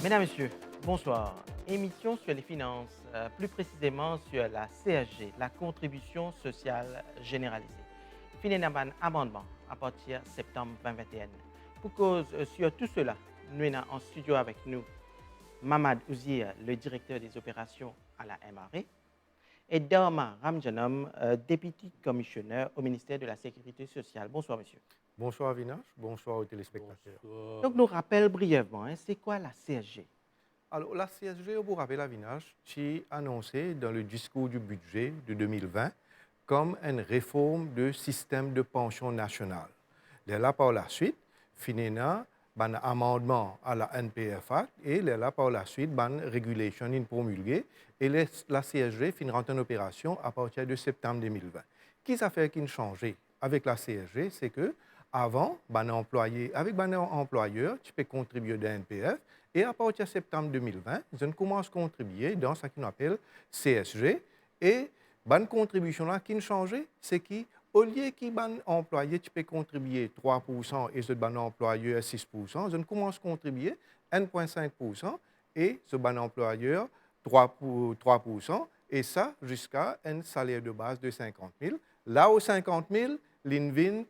Mesdames, Messieurs, bonsoir. Émission sur les finances, plus précisément sur la CSG, la contribution sociale généralisée. Fini un amendement à partir de septembre 2021. Pour cause sur tout cela, nous avons en studio avec nous Mamad Ouzir, le directeur des opérations à la MRE, et Dharma Ramjanam, député commissionnaire au ministère de la Sécurité sociale. Bonsoir, monsieur. Bonsoir Avinash, bonsoir aux téléspectateurs. Donc, nous rappelle brièvement, c'est quoi la CSG? Alors, la CSG, vous rappelle Avinash, qui annoncé dans le discours du budget de 2020 comme une réforme du système de pension national. Là, par la suite, finina un amendement à la NPF Act et là, par la suite, une régulation promulguée et la CSG finira en opération à partir de septembre 2020. Qu'est-ce qui fait qu'il changé avec la CSG, c'est que avant, avec un employeur, tu peux contribuer à NPF et à partir de septembre 2020, je commence à contribuer dans ce qu'on appelle CSG et bonne contribution là qui a changé, c'est qu'au lieu qu'un employé tu peux contribuer 3% et ce bon employeur 6%, je commence à contribuer 1,5% et ce bon employeur 3% et ça jusqu'à un salaire de base de 50 000. Là, aux 50 000, l'INVIN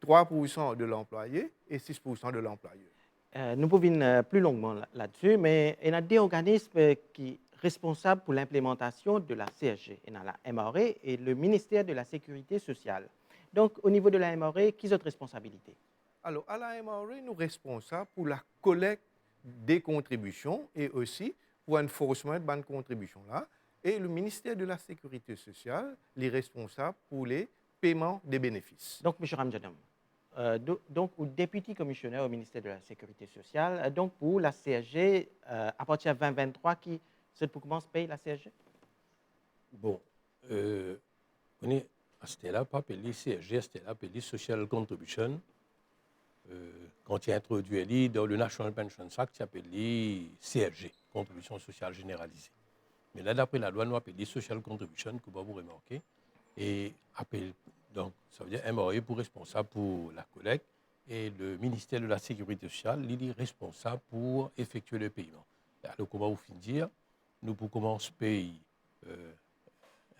3% de l'employé et 6% de l'employeur. Nous pouvons plus longuement là-dessus, mais il y a des organismes qui sont responsables pour l'implémentation de la CSG. Il y a la MRE et le ministère de la Sécurité sociale. Donc, au niveau de la MRE, qui ont responsabilité? Alors, à la MRE, nous sommes responsables pour la collecte des contributions et aussi pour l'enforcement de ces contributions-là. Et le ministère de la Sécurité sociale est responsable pour les paiements des bénéfices. Donc, M. Ramjadam, donc, au député commissionnaire au ministère de la Sécurité sociale, donc pour la CSG, à partir de 2023, qui c'est pour commencer à payer la CSG? Bon, on est à ce là pas appelé CSG, à ce là appelé Social Contribution. Quand il a introduit dans le National Pension Act, il appelé CSG, Contribution sociale généralisée. Mais là, d'après la loi, nous appelons Social Contribution, que vous remarquez. Et donc, ça veut dire MRE pour responsable pour la collecte et le ministère de la Sécurité sociale, il est responsable pour effectuer le paiement. Alors, comment vous finir? Nous, pour commencer à payer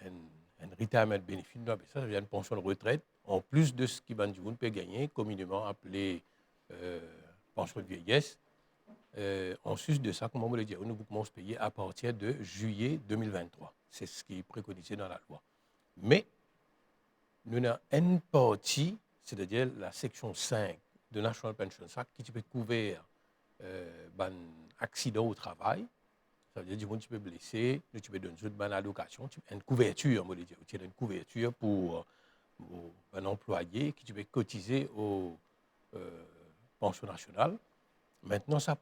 un retirement benefit, ça veut dire une pension de retraite, en plus de ce qui peut gagner, communément appelé pension de vieillesse. En sus de ça, comment on le dire, nous commençons à payer à partir de juillet 2023. C'est ce qui est préconisé dans la loi. Mais nous avons une partie, c'est-à-dire la section 5 de National Pension Act, qui peut couvrir un accident au travail. Ça veut dire que tu peux blesser, tu peux donner une allocation, une couverture, on va dire. Tu as une couverture pour un employé qui tu peux cotiser aux pensions nationales. Maintenant, ça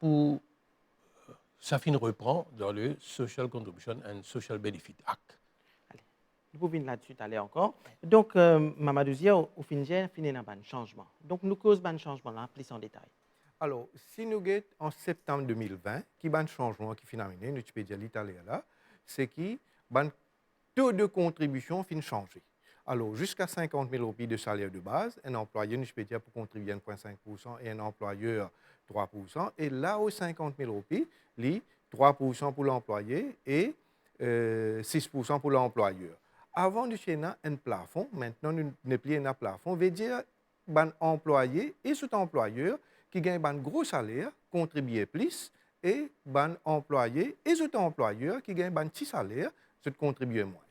finit reprend dans le Social Contribution and Social Benefit Act. Allez, nous pouvons là-dessus aller encore. Donc, Mamadou Zia, au final, il y a un changement. Donc, nous causons un changement là, plus en détail. Alors, si nous sommes en septembre 2020, qui est un changement qui finit, nous peux dire l'Italie là, c'est que le taux de contribution finit changer. Alors, jusqu'à 50 000 roupies de salaire de base, un employé, nous peux dire pour contribuer 1,5% et un employeur 3%. Et là, aux 50 000 roupies, 3% pour l'employé et 6% pour l'employeur. Avant, nous avons un plafond. Maintenant, nous n'avons plus un plafond. Ça veut dire que employé et sous-employeur qui gagne un gros salaire contribuent plus et un employé et sous-employeur qui gagne un petit salaire contribuent moins.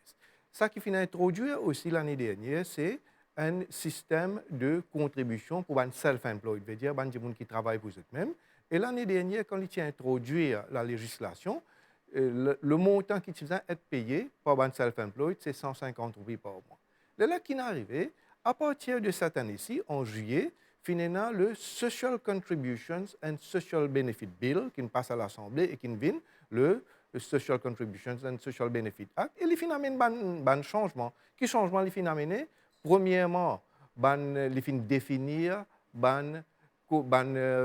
Ce qui finit introduire aussi l'année dernière, c'est un système de contribution pour un self-employed, c'est-à-dire des gens qui travaillent pour eux-mêmes. Et l'année dernière, quand il a introduit la législation, le montant qui faisait être payé par un self-employed, c'est 150 roupies par mois. Là, qui est arrivé, à partir de cette année-ci, en juillet, finalement, le Social Contributions and Social Benefit Bill, qui passe à l'Assemblée et qui vient, le Social Contributions and Social Benefit Act, et il fait un changement. Quel changement il fait amener? Premièrement, il fait définir un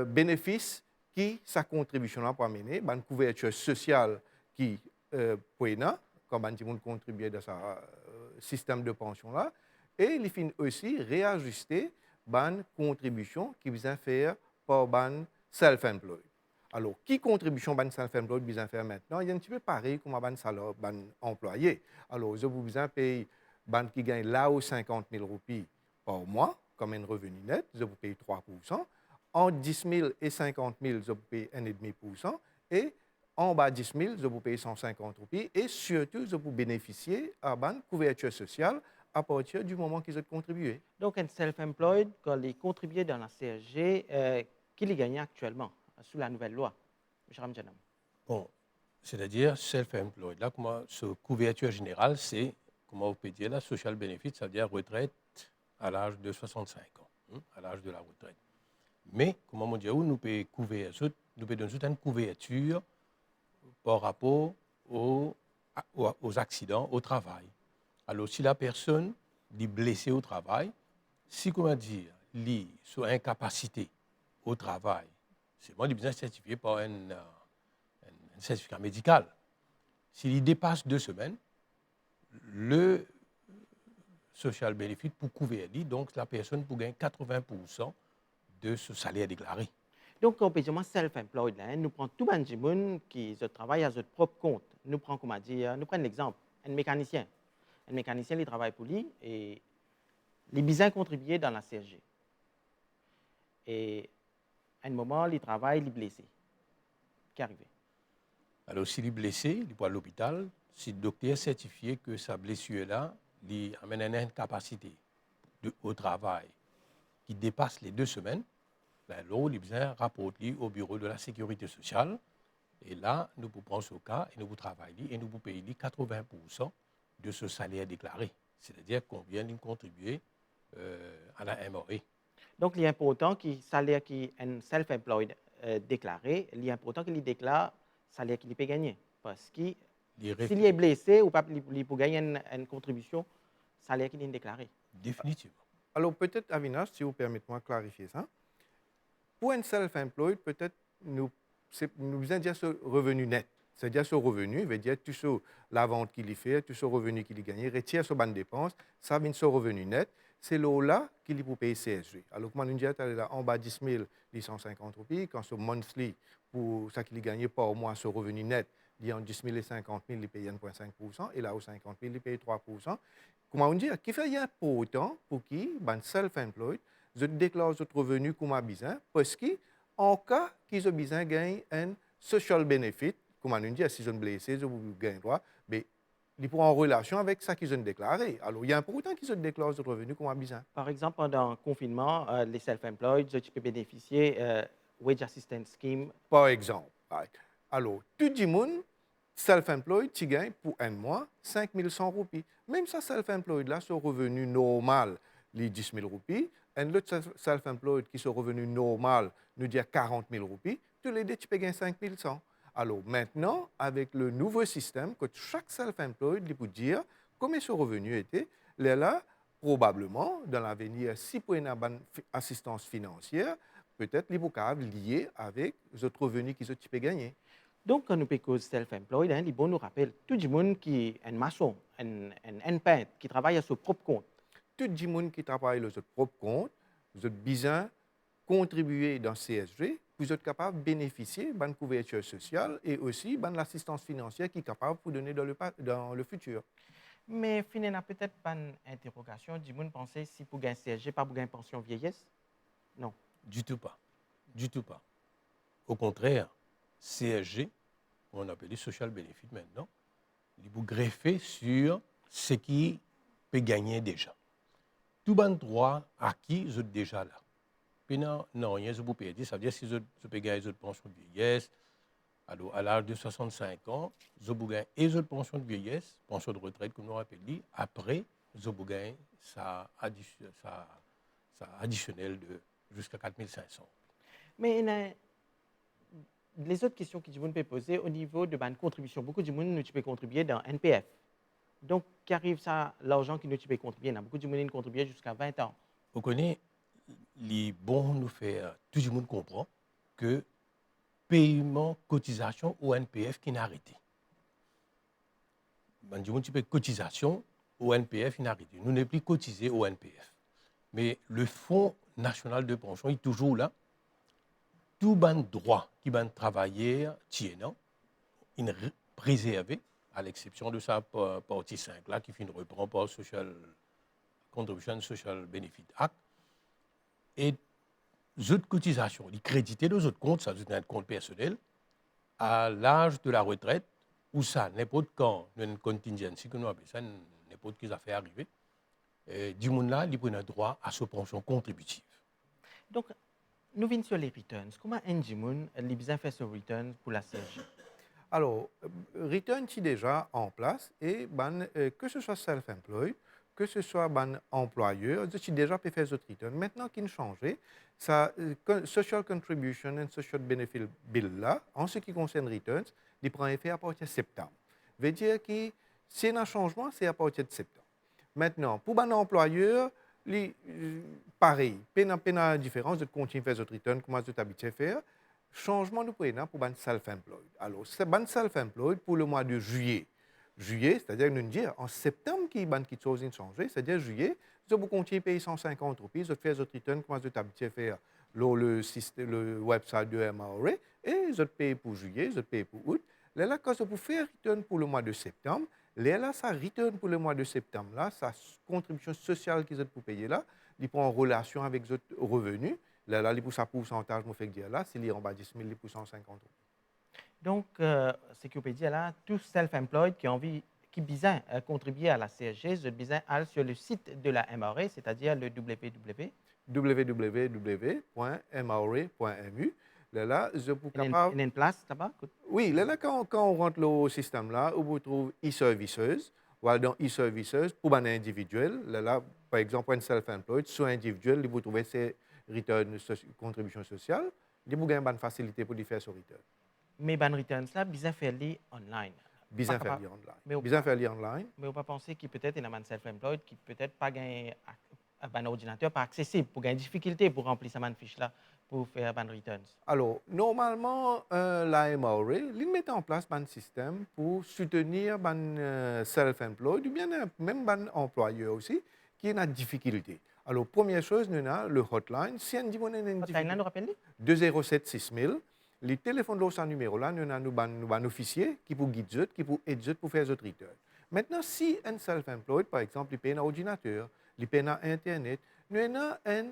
bénéfice qui sa contribution là pour amener, une couverture sociale qui peut comme un monde contribuer dans ce système de pension là, et il fait aussi réajuster une contribution qui vient faire par un self-employed. Alors, qui contribution ban self-employed besoin faire maintenant? Il y a un petit peu pareil comme ban salaire ban employé. Alors, je vous besoin payer ban qui gagne là où 50 000 roupies par mois, comme un revenu net, je vous paye 3%. En 10 000 et 50 000, je vous paye 1,5%. Et en bas de 10 000, je vous paye 150 roupies. Et surtout, je vous bénéficier à ban couverture sociale à partir du moment qu'ils ont contribué. Donc, un self-employed, quand il contribue dans la CSG, qu'il y gagne actuellement sous la nouvelle loi, M. Ramjanam. Bon, c'est-à-dire self-employed. Là, comment, ce couverture générale, c'est, comment vous pouvez dire, la social benefit, ça veut dire retraite à l'âge de 65 ans, à l'âge de la retraite. Mais, comment on dit, nous pouvons couvrir, nous pouvons donner une couverture par rapport aux accidents au travail. Alors, si la personne est blessée au travail, si, comment dire, elle soit incapacité au travail, c'est moi, besoin certifié par un certificat médical. S'il dépasse 2 semaines, le social benefit pour couvrir, donc la personne pour gagner 80% de ce salaire déclaré. Donc, on peut dire self-employed, là, nous prenons tout le monde qui travaille à son propre compte. Nous prenons, comment dire, nous prenons l'exemple, un mécanicien. Un mécanicien, il travaille pour lui et il besoin contribuer dans la CSG. Et à un moment, il travaille, il est blessé. Qu'est arrivé? Alors, s'il est blessé, il est à l'hôpital. Si le docteur certifie que sa blessure-là lui amène une incapacité au travail qui dépasse les 2 semaines, ben, là, il besoin rapporter au bureau de la sécurité sociale. Et là, nous vous prenons ce cas et nous vous travaillons et nous vous payons 80% de ce salaire déclaré. C'est-à-dire qu'on vient de contribuer à la MRE. Donc, il est important que le salaire qui est un self-employed déclaré, il est important qu'il déclare le salaire qu'il peut gagner. Parce que s'il est blessé ou pas, il peut gagner une contribution, le salaire qu'il est déclaré. Définitivement. Alors, peut-être, Avinash, si vous permettez-moi de clarifier ça. Pour un self-employed, peut-être, nous besoin dire ce revenu net. C'est-à-dire ce revenu, veut dire tout sur la vente qu'il y fait, tout ce revenu qu'il y gagne, retire ce bonne dépense, ça vient ce revenu net. C'est là qu'il peut payer CSG. Alors, comme on dit, en bas de 10 000, 150 roupies. Quand ce monthly, pour ça qu'il y gagne par mois, ce revenu net, il y a en 10 000 et 50 000, il paye 1,5%. Et là, aux 50 000, il paye 3%. Comment on dit, qui fait important pour qui, ben self-employed, je déclare votre revenu comme un besoin, parce qu'en cas qu'ils ont besoin de gagner un social benefit, comme on dit, si je suis blessé, je vous gagne droit, mais ils pourront en relation avec ça qu'ils ont déclaré. Alors, il y a important qu'ils ont déclaré votre revenu comme un besoin. Par exemple, pendant le confinement, les self-employed, tu peux bénéficier Wage Assistance Scheme. Par exemple. Alors, tout le monde, self-employed, tu gagnes pour un mois 5 100 roupies. Même ça, self-employed, là, ce revenu normal, les 10 000 roupies, un autre self-employed qui est revenu normal, nous dit 40 000 roupies, tous les deux, tu peux gagner 5 100. Alors maintenant, avec le nouveau système, que chaque self-employed peut dire comment ce revenu était, là, probablement, dans l'avenir, si pour une assistance financière, peut-être les boucaves liés avec les autres revenus qu'ils ont gagner. Donc, quand nous parlons de self-employed, les bons nous rappellent tout le monde qui est un maçon, un peintre, qui travaille à son propre compte. Tout le monde qui travaille à son propre compte, vous avez besoin de contribuer dans CSG, vous êtes capable de bénéficier de la couverture sociale et aussi de l'assistance financière qui est capable de vous donner dans le futur. Mais finalement, peut-être pas une interrogation. Du monde penser si pour gagner CSG, pas pour gagner pension vieillesse? Non. Du tout pas. Du tout pas. Au contraire, CSG, on appelle social benefit maintenant, il vous greffer sur ce qui peut gagner déjà. Tout bon droit acquis, vous êtes déjà là. Puis non, rien, je vous paye. Ça veut dire si je peux gagner une pension de vieillesse, alors à l'âge de 65 ans, je peux gagner et une pension de vieillesse, pension de retraite, comme nous rappelons, après, je peux gagner ça additionnel de jusqu'à 4 500. Mais les autres questions que tu peux poser au niveau de la contribution, beaucoup de monde tu peux contribuer dans NPF. Donc, qu'arrive ça, l'argent que tu peux contribuer? Beaucoup de monde contribuer jusqu'à 20 ans. Vous connaissez, les bons nous faire, tout le monde comprend que paiement, cotisation au NPF qui n'a arrêté. Du type de cotisation au NPF qui n'a arrêté. Nous n'avons plus cotisé au NPF. Mais le Fonds national de pension est toujours là. tout ban droit qui ban travailler tiennant, il préservé, à l'exception de sa partie 5 là, qui finit reprend par Social Contribution Social Benefit Act, et les autres cotisations, les crédités de autres comptes, ça c'est un compte personnel, à l'âge de la retraite, où ça, n'importe quand, une contingency, que nous appelons ça, n'importe qui a fait arriver, du monde là, il prend un droit à sa pension contributive. Donc, nous venons sur les returns. Comment Ndjimoun les besoin faire ce return pour la CSG? Alors, return est déjà en place et que ce soit self-employed, que ce soit employeur, je déjà pu faire ce return. Maintenant qu'il a changé, ça, Social Contribution and Social Benefit Bill là, en ce qui concerne returns, il prend effet à partir de septembre. Ça veut dire que s'il y a un changement, c'est à partir de septembre. Maintenant, pour un employeur, pareil, pas de différence de continuer à faire ce return comme vous êtes habitué à faire. Changement de prénom pour les self-employed. Alors, c'est les self-employed pour le mois de juillet. Juillet, c'est-à-dire, nous dire en septembre, qui est chose changé, c'est-à-dire juillet, vous continuez à payer 150 roupies, vous faites votre return comme vous êtes habitué à faire le website de MRA, et vous payez pour juillet, vous payez pour août. Là, quand vous faites return pour le mois de septembre, là, ça return pour le mois de septembre, là, sa contribution sociale qu'ils ont pour payer là, il prend en relation avec votre revenu. Là, les pourcentage, je fais dire là, c'est en bas de 10 000, les 150 euros. Donc, ce que vous pouvez dire là, tous self-employed qui ont envie, qui besoin contribuer à la CSG, ils ont besoin aller sur le site de la MRA, c'est-à-dire le www.mra.mu. Là, je peux capable. Il y a une place là-bas? Oui, là, quand on rentre au système là, on trouve e-services. Voilà, dans e-services, pour un individuel, là, par exemple, un self-employed, sur individuel, vous trouvez ces return contribution sociale, vous avez une facilité pour faire ce return. Mais les returns là, besoin faire les online. Besoin faire les online. Mais on pas penser qu'il peut-être y a un self-employed qui peut-être pas gagner un ordinateur pas accessible pour gagner difficulté pour remplir sa fiche là pour faire un returns. Alors, normalement, la MRA, ils mettent en place un système pour soutenir les self-employed ou bien même les employeurs aussi qui ont des difficultés. Alors, première chose, nous avons le hotline. Si on dit qu'on a une difficulté, 207 6000. Les téléphones de ce numéro-là, nous avons un officier qui peut guider, qui peut aider pour faire ce return. Maintenant, si un self-employed, par exemple, il paye un ordinateur, il paye un Internet, nous avons un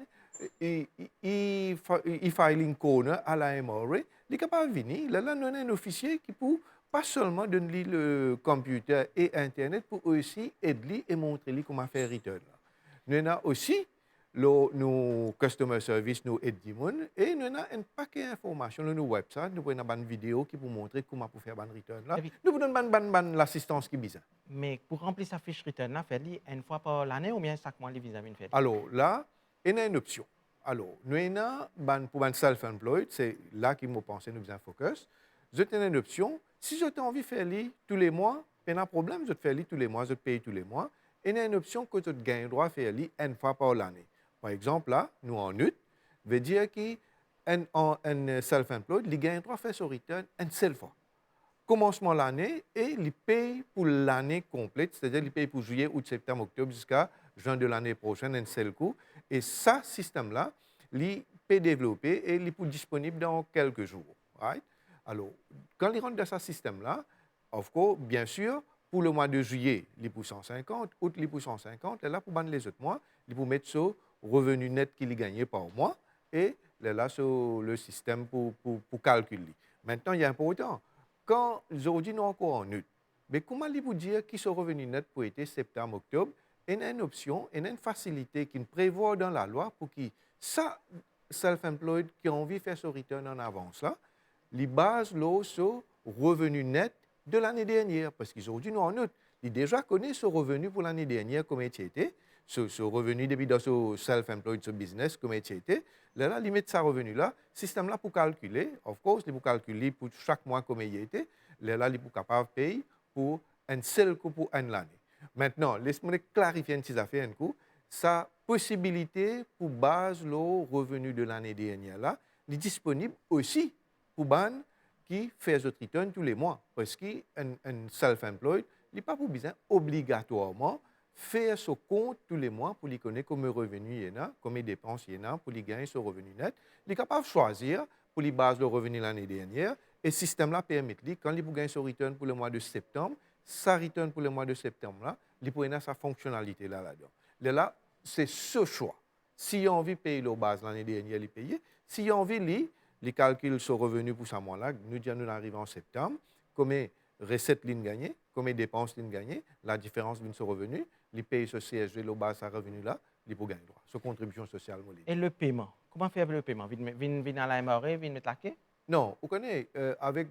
e-filing corner à la MRA, il est capable de venir. Là, nous avons un officier qui peut pas seulement donner le computer et Internet, pour aussi aider et montrer comment faire return. Nous avons aussi nos customer service, nous aidons et nous avons un paquet d'informations sur nos websites. Nous avons une vidéo qui vous montre comment faire un return. Là. Nous vous donnons l'assistance qui est besoin. Mais pour remplir sa fiche return, là, faire une fois par l'année ou bien chaque mois, les vis-à-vis faire? Alors là, il y a une option. Alors, nous avons pour un self-employed, c'est là qu'il me pense, nous faisons focus. Vous avez une option. Si vous avez envie de faire tous les mois, pas de problème, vous faites tous les mois, vous payez tous les mois. Et il y a une option que vous avez le droit de faire une fois par l'année. Par exemple, là, nous en août, veut dire qu'un self-employed, il gagne le droit de faire son return une seule fois. Commencement de l'année et il paye pour l'année complète, c'est-à-dire il paye pour juillet, août, septembre, octobre jusqu'à juin de l'année prochaine, un seul coup. Et ce système-là, il peut développer et il est disponible dans quelques jours. Right? Alors, quand il rentre dans ce système-là, of course, bien sûr, pour le mois de juillet, il est pour 150, août, il est pour 150, et là, pour les autres mois, il peut mettre ce revenu net qu'il a gagné par mois et là, sur le système pour calculer. Maintenant, il y a un important. Quand aujourd'hui, nous sommes encore en août, mais comment vous dire que ce revenu net pour être septembre, octobre, il y a une option, il y a une facilité qui prévoit dans la loi pour que ça, self-employed qui a envie de faire ce return en avance, là, les base sur revenu net de l'année dernière. Parce qu'aujourd'hui, nous en août, il déjà connaît ce revenu pour l'année dernière, comme il était. Ce revenu depuis dans ce self-employed, ce business, comme il était. Là, il met ce revenu-là, système-là pour calculer, of course, il peut calculer pour chaque mois comme il était. Là, il est capable de payer pour un seul coup pour une année. Maintenant, laisse-moi clarifier une petite affaire. Sa possibilité pour base le revenu de l'année dernière là, est disponible aussi pour ban qui fait ce return tous les mois. Parce qu'un self-employed n'est pas pour besoin obligatoirement faire ce compte tous les mois pour lui connaître comme revenu il y en a, comme dépenses il y en a, pour lui gagner ce revenu net. Il est capable de choisir pour les bases le revenu l'année dernière. Et ce système-là permet, quand il gagne son return pour le mois de septembre, sa return pour le mois de septembre, là, il peut avoir sa fonctionnalité là-dedans. Là, c'est ce choix. Si on a envie de payer le base l'année dernière, il paye. Si on a envie, les calculs sont revenus pour ce mois-là, nous arrivons en septembre, combien recettes ligne gagnées, combien dépenses ligne gagnées, la différence de ce revenu, les pays ce CSG, le base à revenu là, il peut gagner droit. Sur contribution sociale. Et le paiement, comment faire le paiement? Vin à la MRE, vin mettre la quai? Non, vous connaissez, avec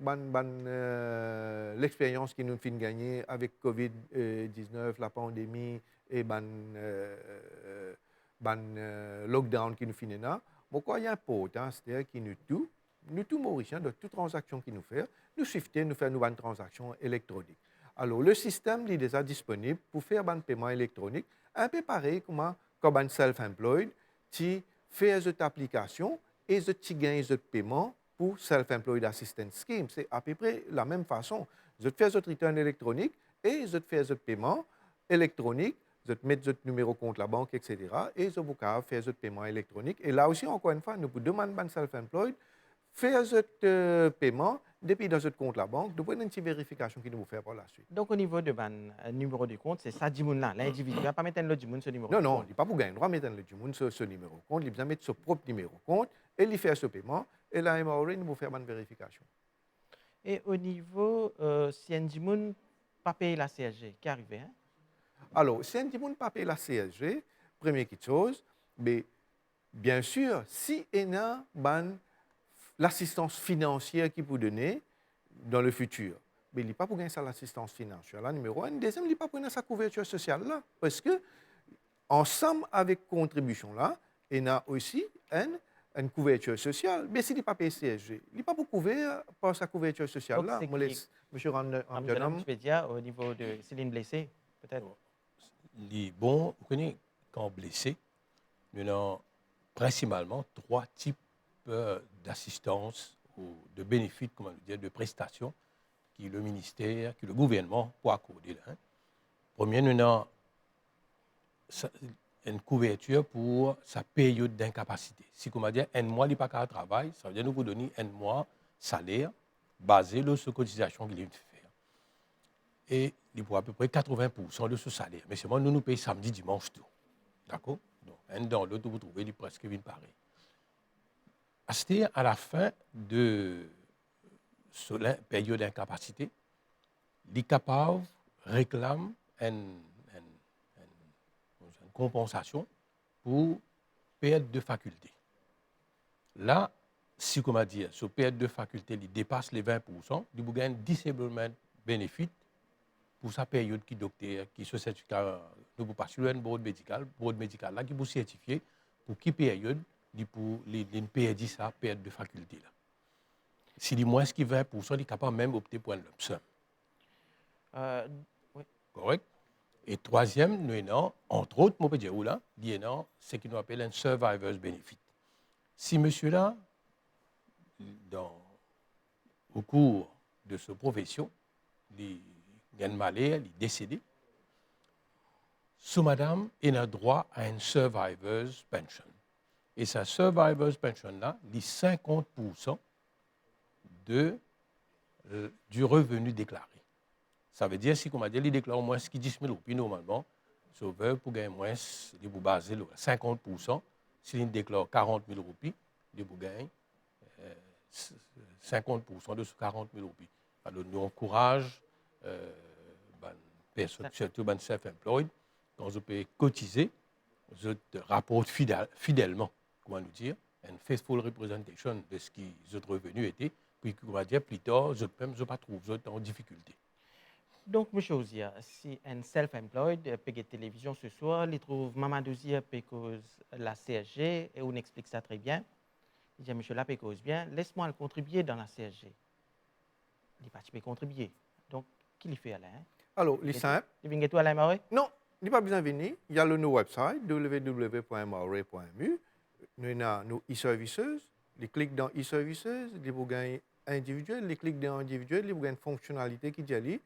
l'expérience qui nous fait gagner avec COVID-19, la pandémie et lockdown qui nous finit là, pourquoi il y a un important, c'est-à-dire que nous tous Mauriciens, de toutes transactions qui nous fait, nous shifter, nous faire une transaction électronique. Alors, le système est déjà disponible pour faire un paiement électronique, un peu pareil comme un self-employed, qui fait cette application et qui gagne ce paiement pour Self-Employed Assistance Scheme. C'est à peu près la même façon. Je fais votre return électronique et je fais votre paiement électronique, je mets votre numéro compte la banque, etc. Et je vous faire votre paiement électronique. Et là aussi, encore une fois, nous vous demandons à Self-Employed faire votre paiement depuis dans votre compte la banque, de une petite vérification qu'il nous faire par la suite. Donc, au niveau de numéro de compte, c'est ça, là, l'individu, il va pas mettre l'autre du monde ce numéro. Non, il n'est pas pour gagner droit de mettre ce numéro de compte, il va mettre son propre numéro de compte et il fait ce paiement. Et là, MRE nous faire une vérification. Et au niveau, si un ne pas payer la CSG, qui arrive, hein? Alors, si un ne pas payer la CSG, première chose, mais bien sûr, si on a l'assistance financière qu'il peut donner dans le futur, mais il n'est pas pour gagner ça l'assistance financière, là, numéro un. Deuxième, il n'est pas pour gagner sa couverture sociale, là, parce que, ensemble avec contribution, là, on a aussi une couverture sociale, mais s'il n'est pas payé CSG, il n'est pas pour couvrir par sa couverture sociale, là. Donc, Je laisse M. je vais dire, au niveau de Céline blessée, peut-être. Les bons, vous connaissez, quand blessé, nous avons principalement 3 types d'assistance ou de bénéfices, comment dire, de prestations que le ministère, que le gouvernement peut accorder. Là, hein. Premier, nous avons une couverture pour sa période d'incapacité. Si on dit un mois, il n'y a pas qu'à travail, ça veut dire que nous vous donner un mois salaire basé sur la cotisation qu'il a fait. Et il faut à peu près 80% de ce salaire. Mais c'est moi, nous payons samedi, dimanche, tout. D'accord? Donc, un dans l'autre, vous trouvez presque pareil. À la fin de la période d'incapacité, les capables réclament une compensation pour perte de faculté. Là, si, comment dire, ce perte de faculté dépasse les 20%, il vous gagne un disablement benefit pour sa période qui docteur, qui se certifie, nous vous passons un board médical là qui vous certifier pour quelle période pour les perdre sa perte de faculté là. Si il moins que 20%, il est capable même d'opter pour un lump sum. Oui. Correct. Et troisième, nous avons, entre autres, moi, je là, ce qu'on appelle un survivor's benefit. Si monsieur là, au cours de sa profession, il a un malheur, il est décédé, ce madame a droit à une survivor's pension. Et sa survivor's pension là, il 50% du revenu déclaré. Ça veut dire, si comme il déclare moins que 10 000 roupies normalement, sauveur pour gagner moins, il vous base 50%. S'il déclare 40 000 roupies, il vous gagne 50% de ce 40 000 roupies. Alors nous encourageons surtout les self-employed, quand vous pouvez cotiser, vous rapportez fidèlement, comment nous dire, une faithful representation de ce qui votre revenu était, puis on va dire plus tard, je ne pas trouver en difficulté. Donc, M. Ozia, si un self-employed paye télévision ce soir, il trouve Maman Dozia paye cause la CSG, et on explique ça très bien. Il dit, monsieur là paye cause bien, laisse-moi le contribuer dans la CSG. Il n'est pas typé contribuer. Donc, qui lui fait Alain? Alors, il est simple. Il vient tout à la MRE? Non, il n'est pas besoin de venir. Il y a le nouveau website, www.mre.mu. Nous avons nos e-services. Il clique dans e-services, il vous gagne individuel. Il clique dans individuel, il vous gagne une fonctionnalité qui dit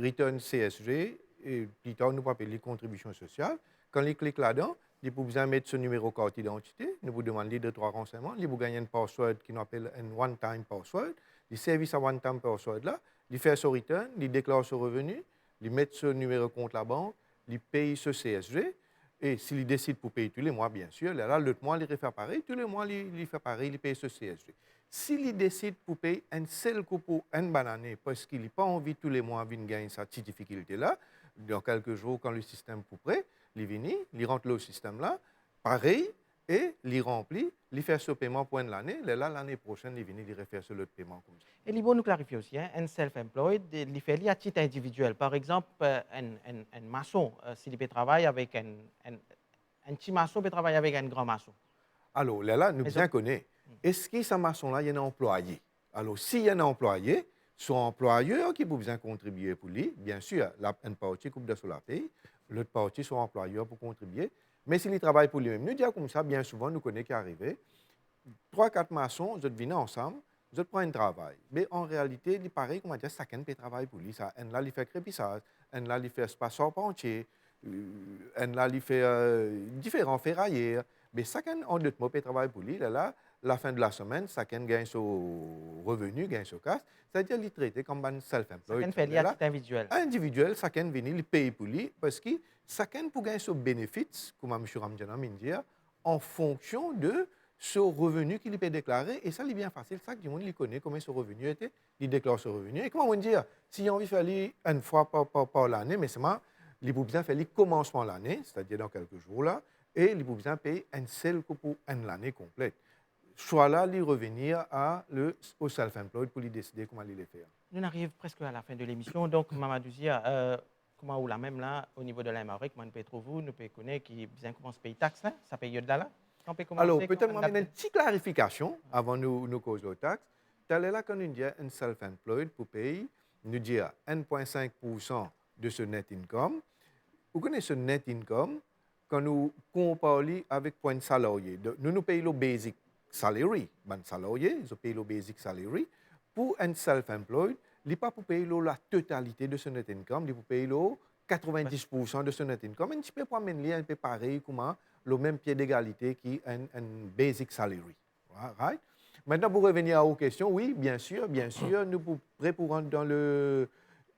return CSG, et plus tard, nous appelons les contributions sociales. Quand il clique là-dedans, il faut besoin mettre ce numéro carte d'identité, nous vous demandons de 3 renseignements, il vous gagner un password qui nous appelle un one-time password, il service à one-time password là, il fait son return, il déclare son revenu, il met ce numéro compte la banque, il paye ce CSG, et s'il décide pour payer tous les mois, bien sûr, là, l'autre mois, il refait pareil, tous les mois, il fait pareil, il paye ce CSG. S'il décide pour payer un seul coup pour une année, parce qu'il n'a pas envie tous les mois de gagner cette petite difficulté-là, dans quelques jours, quand le système est prêt, il vient, il rentre le système-là, pareil, et il remplit, il fait ce paiement pour l'année, là, l'année prochaine, il vient, il refait ce autre paiement comme ça. Et il faut nous clarifier aussi, hein, un self-employed, il fait lié à titre individuel. Par exemple, un maçon, s'il peut travailler avec un petit maçon, peut travailler avec un grand maçon. Alors, là, nous bien connaissons. Est-ce que ce maçon-là, il y a un employé? Alors, s'il y a un employé, son employeur qui peut bien contribuer pour lui, bien sûr, une partie coupe de sur la paye, l'autre partie, son employeur pour contribuer. Mais s'il travaille pour lui-même, nous disons comme ça, bien souvent, nous connaissons qui arrive. 3-4 maçons, ils viennent ensemble, ils prennent un travail. Mais en réalité, il paraît qu'on va dire chacun peut travailler pour lui. Ça, un là, il fait crépissage, un là, il fait espace entier, un là, il fait différents ferrailleurs. Mais chacun, en d'autres mots, peut travailler pour lui. Là, la fin de la semaine, chacun gagne son revenu, gagne son casse. C'est-à-dire qu'il est traité comme un self-employed. Chacun fait lié à titre individuel. Individuel, chacun vient, il paye pour lui, parce que chacun peut gagner son bénéfice, comme M. Ramjana m'a dit, en fonction de ce revenu qu'il peut déclarer. Et ça, c'est bien facile. Ça, tout le monde connaît comment ce revenu était. Il déclare ce revenu. Et comment on dit, s'il a envie de faire une fois par l'année, mais seulement, il peut bien faire le commencement de l'année, c'est-à-dire dans quelques jours là, et il peut bien payer un seul coup pour l'année complète. Soit là, il revenir au self-employed pour lui décider comment il les faire. Nous arrivons presque à la fin de l'émission. Donc, Mamadou Zia, comment ou la même là, au niveau de l'AMRE, comment nous pouvons trouver, nous pouvons connaître qui bien commence à payer taxes là, ça paye de là. Alors, peut-être moi une petite clarification avant nous causer aux taxes. Tel est là quand nous dit un self-employed pour payer, nous dit 1,5% de ce net income. Vous connaissez ce net income quand nous comparons avec point salarié. Nous payons le basic salary, ben salarié, ils payent le basic salary. Pour un self-employed, il n'est pas pour payer la totalité de ce net income, il faut payer 90% de ce net income. Un petit peu pour amener un peu pareil comme le même pied d'égalité qu'un basic salary. Right? Maintenant, pour revenir aux questions, oui, bien sûr, nous sommes prêts pour rentrer dans le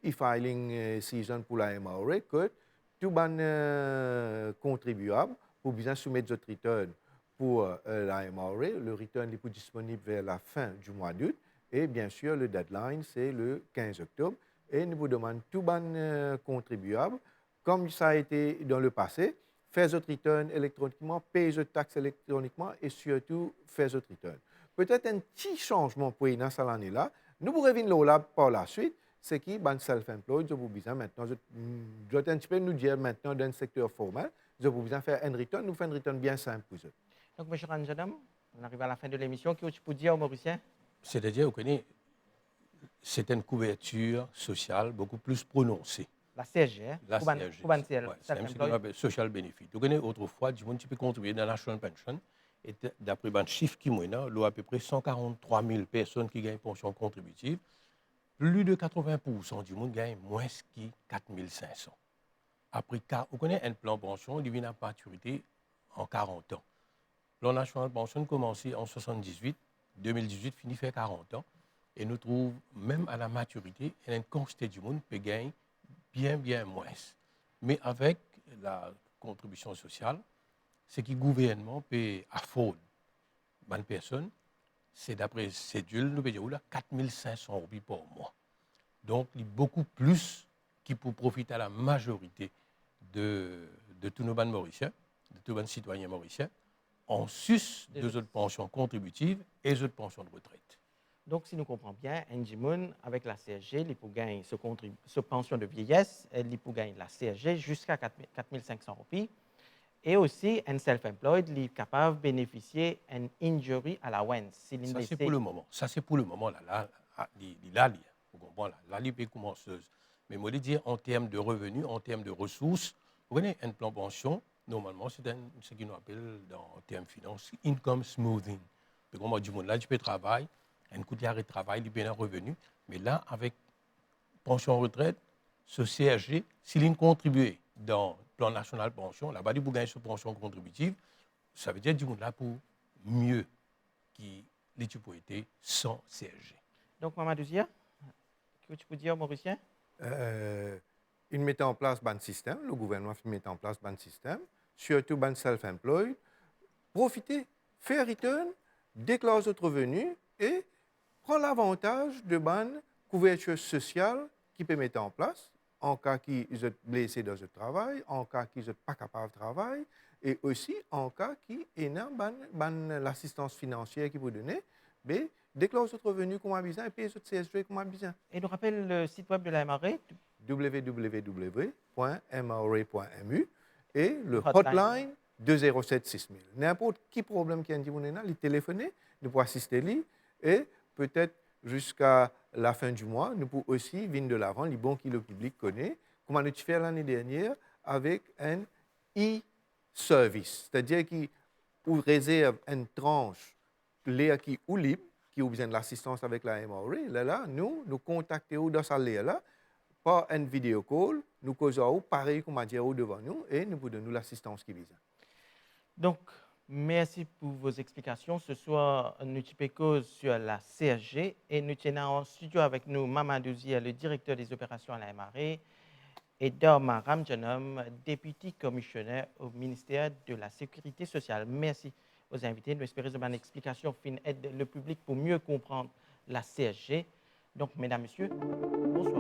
e-filing season pour la MRA, que tout les contribuables pour bien soumettre votre return pour la MRA. Le return est disponible vers la fin du mois d'août. Et bien sûr, le deadline, c'est le 15 octobre. Et nous vous demandons tout les contribuables, comme ça a été dans le passé, faire votre return électroniquement, payer votre taxe électroniquement et surtout faire votre return. Peut-être un petit changement pour dans cette année-là. Nous vous revenons là par la suite, c'est qui, ben self-employed, je vous besoin maintenant, je dois un petit peu nous dire maintenant dans le secteur formel, je vous besoin faire un return, nous faisons un return bien simple pour eux. Donc, M. Ranjanam, on arrive à la fin de l'émission. Qu'est-ce que tu peux dire aux Mauriciens? C'est-à-dire, vous connaissez, c'est une couverture sociale beaucoup plus prononcée. La CSG, hein? La CSG. C'est ce qu'on appelle social benefit. Vous connaissez, autrefois, du monde qui peut contribuer dans la National Pension. Et d'après le chiffre qui est là, il y a à peu près 143 000 personnes qui gagnent une pension contributive. Plus de 80% du monde gagne moins que 4 500. Après, vous connaissez un plan pension, il vient à maturité en 40 ans. Le plan national pension commencé en 78, 2018 finit faire 40 ans. Et nous trouvons, même à la maturité, une quantité du monde peut gagner bien moins. Mais avec la contribution sociale, ce que le gouvernement peut affordre à une personne, c'est d'après cédule, nous payons 4 500 roupies par mois. Donc, il y a beaucoup plus qui peut profiter à la majorité de tous nos Mauriciens, de tous nos citoyens mauriciens, en sus de autres pensions contributives et des autres pensions de retraite. Donc, si nous comprenons bien, Njimoun, avec la CSG, il peut gagner ce pension de vieillesse, il peut gagner la CSG jusqu'à 4 500 roupies. Et aussi, un self-employed, il est capable de bénéficier d'un injury allowance. Ça, c'est pour le moment. Ça, c'est pour le moment. Là, vous comprenez, là, il peut commencer. Mais moi, je dis, en termes de revenus, en termes de ressources, vous voyez, un plan pension, normalement, c'est ce qu'on appelle, en termes financiers, income smoothing. Donc, moi, du monde, là, tu peux travailler, un coup d'arrêt de travail, il y a un revenu. Mais là, avec pension retraite, ce CSG, s'il est contribué dans plan national pension, là-bas, pour gagner cette pension contributive, ça veut dire du monde là pour mieux qui l'étude pour été sans CSG. Donc, Mamadou Zia, que tu peux dire, Mauricien? Ils mettent en place un système, le gouvernement met en place un système, surtout un self-employed, profiter, faire return, déclarer votre revenu et prendre l'avantage de une couverture sociale qui peut mettre en place en cas qu'ils sont blessés dans le travail, en cas qu'ils ne sont pas capables de travailler, et aussi en cas qu'ils aient l'assistance financière qui vous donne, mais déclarer votre revenu comme besoin et payer votre CSG comme besoin. Et nous rappelle le site web de la MRA? www.mra.mu et le hotline 207 6000. N'importe quel problème qui a un il téléphone, nous pouvons assister lui et peut-être jusqu'à la fin du mois, nous pouvons aussi venir de l'avant, les bons que le public connaît, comme on a fait l'année dernière avec un e-service, c'est-à-dire qu'on réserve une tranche qui ou libre, qui a besoin de l'assistance avec la MRA. Là, nous contactons dans cette là par une vidéo call, nous causons pareil comme à dire devant nous et nous vous donnons l'assistance qui vise. Donc, merci pour vos explications. Ce soir, nous cause sur la CSG et nous tenons en studio avec nous Mamadou Zia, le directeur des opérations à la MRA, et Dorma Ramjanam, député commissionnaire au ministère de la Sécurité sociale. Merci aux invités. Nous espérons que une explication fin aide le public pour mieux comprendre la CSG. Donc, mesdames, messieurs, bonsoir.